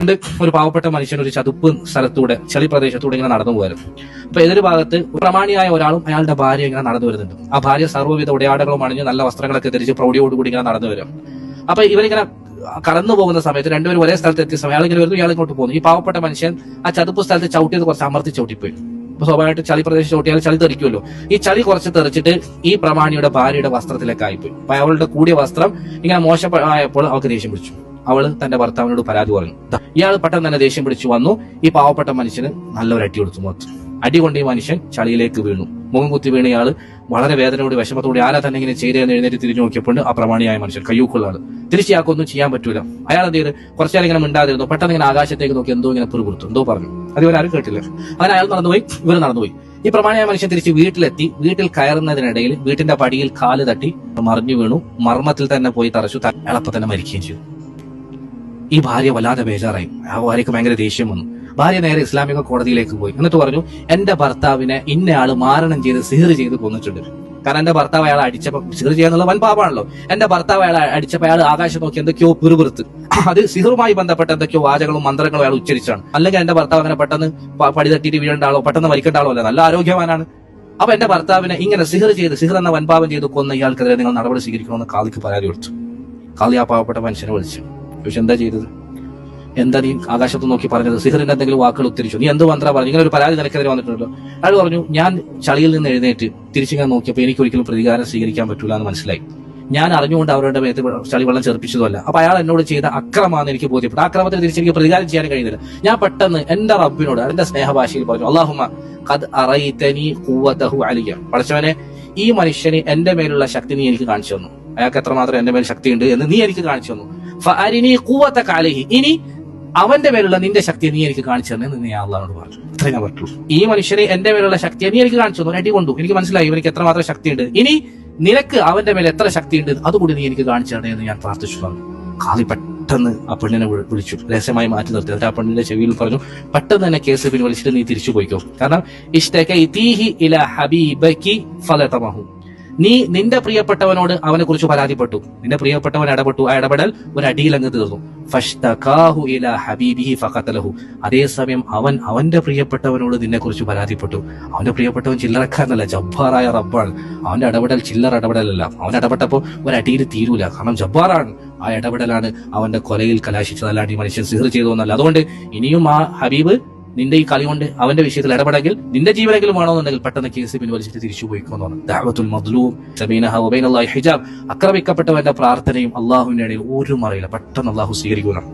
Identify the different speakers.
Speaker 1: ഒരു പാവപ്പെട്ട മനുഷ്യൻ ഒരു ചതുപ്പ് സ്ഥലത്തൂടെ ചളി പ്രദേശത്തൂടെ ഇങ്ങനെ നടന്നു പോയിരുന്നു. അപ്പൊ എതിര് ഭാഗത്ത് പ്രമാണിയായ ഒരാളും അയാളുടെ ഭാര്യ ഇങ്ങനെ നടന്നു വരുന്നുണ്ട്. ആ ഭാര്യ സർവ്വവിധ ഉടയാടകളും അണിഞ്ഞ് നല്ല വസ്ത്രങ്ങളൊക്കെ ധരിച്ച് പ്രൗഢിയോടുകൂടി ഇങ്ങനെ നടന്നു വരും. അപ്പൊ ഇവരിങ്ങനെ കടന്നു പോകുന്ന സമയത്ത് രണ്ടുപേരും ഒരേ സ്ഥലത്ത് എത്തിയ സമയം അയാളിങ്ങനെ വരുന്നു, ഇയാൾ ഇങ്ങോട്ട് പോകുന്നു. ഈ പാവപ്പെട്ട മനുഷ്യൻ ആ ചതുപ്പ് സ്ഥലത്ത് ചവിട്ടിയത് കുറച്ച് അമർത്തി ചവിട്ടിപ്പോയി. അപ്പൊ സ്വാഭാവികമായിട്ട് ചളി പ്രദേശം ചവിട്ടിയാൽ ചളി തെറിക്കുമല്ലോ. ഈ ചളി കുറച്ച് തെറിച്ചിട്ട് ഈ പ്രമാണിയുടെ ഭാര്യയുടെ വസ്ത്രത്തിലേക്ക് ആയിപ്പോയി. അപ്പൊ അവളുടെ കൂടിയ വസ്ത്രം ഇങ്ങനെ മോശമായപ്പോൾ അവൾക്ക് ദേഷ്യം പിടിച്ചു. അവള് തന്റെ ഭർത്താവിനോട് പരാതി പറഞ്ഞു. ഇയാൾ പെട്ടെന്ന് തന്നെ ദേഷ്യം പിടിച്ചു വന്നു. ഈ പാവപ്പെട്ട മനുഷ്യന് നല്ലൊരു അടി കൊടുത്തു. മൊത്തം അടി കൊണ്ട് ഈ മനുഷ്യൻ ചളിയിലേക്ക് വീണു. മുഖം കുത്തി വീണ ഇയാള് വളരെ വേദനയോട് വിഷമത്തോടെ ആരാ തന്നെ ഇങ്ങനെ ചെയ്തതെന്ന് എഴുന്നേറ്റ് തിരിഞ്ഞു നോക്കിയപ്പോൾ ആ പ്രമാണിയായ മനുഷ്യൻ കയ്യൂക്കുള്ള ആള്. തിരിച്ച് ഇയാൾക്കൊന്നും ചെയ്യാൻ പറ്റൂല. അയാൾ എന്ത് ചെയ്ത് കുറച്ചേരം ഇങ്ങനെ മിണ്ടാതിരുന്നു. പെട്ടെന്ന് ഇങ്ങനെ ആകാശത്തേക്ക് നോക്കി എന്തോ ഇങ്ങനെ കൊടുത്തു, എന്തോ പറഞ്ഞു. അത് ഇവരാരും കേട്ടില്ല. അങ്ങനെ അയാൾ നടന്നുപോയി, ഇവർ നടന്നുപോയി. ഈ പ്രമാണിയായ മനുഷ്യൻ തിരിച്ച് വീട്ടിലെത്തി. വീട്ടിൽ കയറുന്നതിനിടയിൽ വീട്ടിന്റെ പടിയിൽ കാല് തട്ടി മറിഞ്ഞു വീണു. മർമ്മത്തിൽ തന്നെ പോയി തറച്ചു. അയാളപ്പം തന്നെ മരിക്കുകയും ചെയ്തു. ഈ ഭാര്യ വല്ലാതെ ബേജാറായി. ആ ഭാര്യക്ക് ഭയങ്കര ദേഷ്യം വന്നു. ഭാര്യ നേരെ ഇസ്ലാമിക കോടതിയിലേക്ക് പോയി. എന്നിട്ട് പറഞ്ഞു, എന്റെ ഭർത്താവിനെ ഇന്നയാള് മാരണം ചെയ്ത് സിഹർ ചെയ്ത് കൊന്നിട്ടുണ്ട്. കാരണം എന്റെ ഭർത്താവ് അയാളെ അടിച്ചപ്പോ, സിഹർ ചെയ്യാന്നുള്ള വൻ പാപാണല്ലോ, എന്റെ ഭർത്താവ് അയാളെ അടിച്ചപ്പോ അയാൾ ആകാശം നോക്കി എന്തൊക്കെയോ പിറുപിറുത്ത്. അത് സിഹറുമായി ബന്ധപ്പെട്ട എന്തൊക്കെയോ വാചകളും മന്ത്രങ്ങളും അയാൾ ഉച്ചരിച്ചാണ്. അല്ലെങ്കിൽ എന്റെ ഭർത്താവ് അങ്ങനെ പെട്ടെന്ന് പടി തട്ടിയിട്ട് വീഴേണ്ട ആളോ പെട്ടെന്ന് മരിക്കേണ്ട ആളോ അല്ല, നല്ല ആരോഗ്യവാനാണ്. അപ്പൊ എന്റെ ഭർത്താവിനെ ഇങ്ങനെ സിഹർ എന്ന വൻപാപം ചെയ്ത് കൊന്ന ഇയാൾക്കെതിരെ നിങ്ങൾ നടപടി സ്വീകരിക്കണമെന്ന് കാളിക്ക് പരാതി കൊടുത്തു. കാളി ആ പാവപ്പെട്ട മനുഷ്യനെ വിളിച്ചു. പക്ഷെ എന്താ ചെയ്തത്? എന്താ നീ ആകാശത്ത് നോക്കി പറഞ്ഞത്? സിഹറിന്റെ എന്തെങ്കിലും വാക്കുകൾ ഉത്തരിച്ചു? നീ എന്ത് മന്ത്രം പറഞ്ഞു? ഇങ്ങനെ ഒരു പരാതി നിനക്കെതിരെ വന്നിട്ടുണ്ടല്ലോ. അയാൾ പറഞ്ഞു, ഞാൻ ചളിയിൽ നിന്ന് എഴുന്നേറ്റ് തിരിച്ചിങ്ങനെ നോക്കിയപ്പോൾ എനിക്ക് ഒരിക്കലും പ്രതികാരം സ്വീകരിക്കാൻ പറ്റൂല എന്ന് മനസ്സിലായി. ഞാൻ അറിഞ്ഞുകൊണ്ട് അവരുടെ മേത്ത് ചളിവെള്ളം ചെറുപ്പിച്ചതുമല്ല. അപ്പൊ അയാൾ എന്നോട് ചെയ്ത അക്രമാണെന്ന് എനിക്ക് ബോധ്യപ്പെട്ടു. അക്രമത്തിന് തിരിച്ചെനിക്ക് പ്രതികാരം ചെയ്യാൻ കഴിയുന്നില്ല. ഞാൻ പെട്ടെന്ന് എന്റെ റബ്ബിനോട് എന്റെ സ്നേഹഭാഷയിൽ പറഞ്ഞു, അല്ലാഹുമ്മ ഖദ് അറൈതനി ഖുവതഹു അലിയ, പടച്ചവനെ ഈ മനുഷ്യന് എന്റെ മേലുള്ള ശക്തി നീ എനിക്ക് കാണിച്ചു തന്നു. അയാൾക്ക് എത്രമാത്രം എന്റെ മേൽ ശക്തിയുണ്ട് എന്ന് നീ എനിക്ക് കാണിച്ചു തന്നു. ഫഅരിനി ഖുവതക അലൈഹി, ഇനി അവന്റെ മേലുള്ള നിന്റെ ശക്തിയെ നീ എനിക്ക് കാണിച്ചു തന്നെ നീ അള്ളാഹുവോട് പറഞ്ഞു. ഇത്രയും ഞാൻ പറ്റുള്ളൂ. ഈ മനുഷ്യനെ എന്റെ മേലുള്ള ശക്തിയെ നീ എനിക്ക് കാണിച്ചു തന്നു, അടി കൊണ്ടു, എനിക്ക് മനസ്സിലായി ഇവർക്ക് എത്രമാത്രം ശക്തിയുണ്ട്. ഇനി നിനക്ക് അവന്റെ മേലെ എത്ര ശക്തിയുണ്ട് അതുകൂടി നീ എനിക്ക് കാണിച്ചു തരണേ എന്ന് ഞാൻ പ്രാർത്ഥിച്ചു പറഞ്ഞു. കാളി പെട്ടെന്ന് ആ പെണ്ണിനെ വിളിച്ചു, രഹസ്യമായി മാറ്റി നിർത്തി. എന്നിട്ട് ആ പെണ്ണിന്റെ ചെവിയിൽ പറഞ്ഞു, പെട്ടെന്ന് തന്നെ കേസ് പിൻവലിച്ചിട്ട് നീ തിരിച്ചു പോയിക്കോ. കാരണം ഇഷ്തകൈതീഹി ഇലാ ഹബീബകി ഫലതമഹു, നീ നിന്റെ പ്രിയപ്പെട്ടവനോട് അവനെ കുറിച്ച് പരാതിപ്പെട്ടു, നിന്റെ പ്രിയപ്പെട്ടവൻ ഇടപെട്ടു, ആ ഇടപെടൽ ഒരു അടിയിൽ അങ്ങ് തീർന്നു. ഫഷ്തകാഹു ഇലാ ഹബീബിഹി ഫഖതലഹു, അതേസമയം അവൻ അവന്റെ പ്രിയപ്പെട്ടവനോട് നിന്നെ കുറിച്ച് പരാതിപ്പെട്ടു. അവന്റെ പ്രിയപ്പെട്ടവൻ ചില്ലറക്കാരനല്ല, ജബ്ബാറായ റബ്ബാണ്. അവന്റെ ഇടപെടൽ ചില്ലറ ഇടപെടലല്ല. അവൻ ഇടപെട്ടപ്പോ ഒരു അടിയിൽ തീരൂല, കാരണം ജബ്ബാറാണ്. ആ ഇടപെടലാണ് അവന്റെ കൊലയിൽ കലാശിച്ചത്, അല്ലാണ്ട് ഈ മനുഷ്യൻ സിഹർ ചെയ്തു എന്നല്ല. അതുകൊണ്ട് ഇനിയും ആ ഹബീബ് നിന്റെ ഈ കളി കൊണ്ട് അവന്റെ വിഷയത്തിൽ ഇടപെടെങ്കിൽ നിന്റെ ജീവനെങ്കിലും വേണമെന്നുണ്ടെങ്കിൽ പെട്ടെന്ന് കേസ് പിൻവലിച്ചിട്ട് തിരിച്ചു പോയിക്കോന്നാണ്. ദഅവത്തുൽ മദ്ലൂം ബൈനഹാ വബൈനല്ലാഹി ഹിജാബ്, ആക്രമിക്കപ്പെട്ടവന്റെ പ്രാർത്ഥനയും അള്ളാഹുവിന്റെ ഇടയിൽ ഒരു മറയില്ല, പെട്ടെന്ന് അള്ളാഹു സ്വീകരിക്കണം.